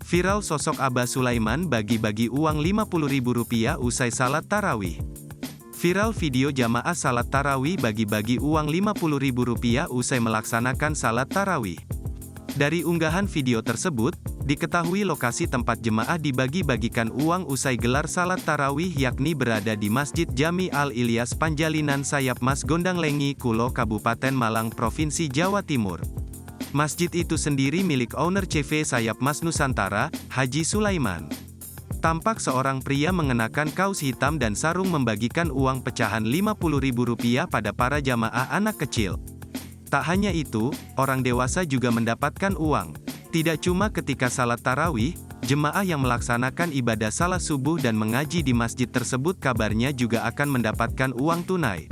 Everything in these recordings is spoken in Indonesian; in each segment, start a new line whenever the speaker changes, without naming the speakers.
Viral sosok Abah Sulaiman bagi-bagi uang Rp50.000 usai salat tarawih. Viral video jamaah salat tarawih bagi-bagi uang Rp50.000 usai melaksanakan salat tarawih. Dari unggahan video tersebut, diketahui lokasi tempat jemaah dibagi-bagikan uang usai gelar salat tarawih yakni berada di Masjid Jami Al-Ilyas Panjalinan Sayap Mas Gondanglengi Kulo Kabupaten Malang Provinsi Jawa Timur. Masjid itu sendiri milik owner CV Sayap Mas Nusantara, Haji Sulaiman. Tampak seorang pria mengenakan kaos hitam dan sarung membagikan uang pecahan Rp50.000 pada para jamaah anak kecil. Tak hanya itu, orang dewasa juga mendapatkan uang. Tidak cuma ketika salat tarawih, jemaah yang melaksanakan ibadah salat subuh dan mengaji di masjid tersebut kabarnya juga akan mendapatkan uang tunai.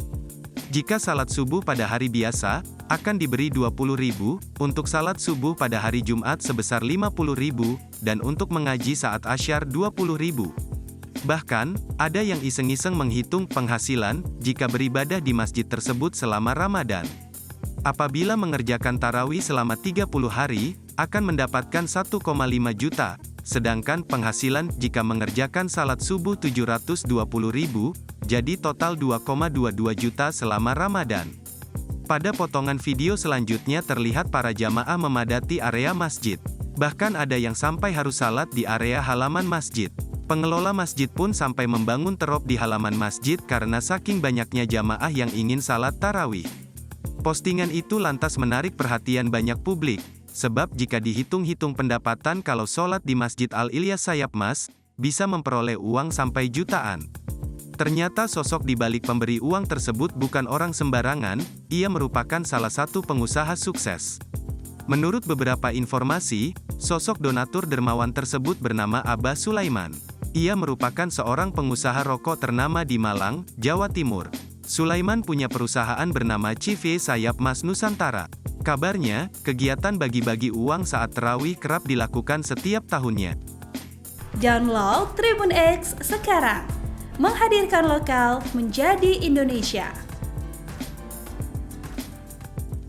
Jika salat subuh pada hari biasa, akan diberi Rp20.000, untuk salat subuh pada hari Jumat sebesar Rp50.000, dan untuk mengaji saat asyar Rp20.000. Bahkan, ada yang iseng-iseng menghitung penghasilan, jika beribadah di masjid tersebut selama Ramadan. Apabila mengerjakan tarawih selama 30 hari, akan mendapatkan 1,5 juta, sedangkan penghasilan jika mengerjakan salat subuh Rp720.000, jadi total 2,22 juta selama Ramadan. Pada potongan video selanjutnya terlihat para jamaah memadati area masjid. Bahkan ada yang sampai harus salat di area halaman masjid. Pengelola masjid pun sampai membangun terop di halaman masjid karena saking banyaknya jamaah yang ingin salat tarawih. Postingan itu lantas menarik perhatian banyak publik, sebab jika dihitung-hitung pendapatan kalau sholat di Masjid Al-Ilyas Sayap Mas, bisa memperoleh uang sampai jutaan. Ternyata sosok di balik pemberi uang tersebut bukan orang sembarangan, ia merupakan salah satu pengusaha sukses. Menurut beberapa informasi, sosok donatur dermawan tersebut bernama Abah Sulaiman. Ia merupakan seorang pengusaha rokok ternama di Malang, Jawa Timur. Sulaiman punya perusahaan bernama CV Sayap Mas Nusantara. Kabarnya, kegiatan bagi-bagi uang saat tarawih kerap dilakukan setiap tahunnya.
Download Tribun X sekarang, menghadirkan lokal menjadi Indonesia.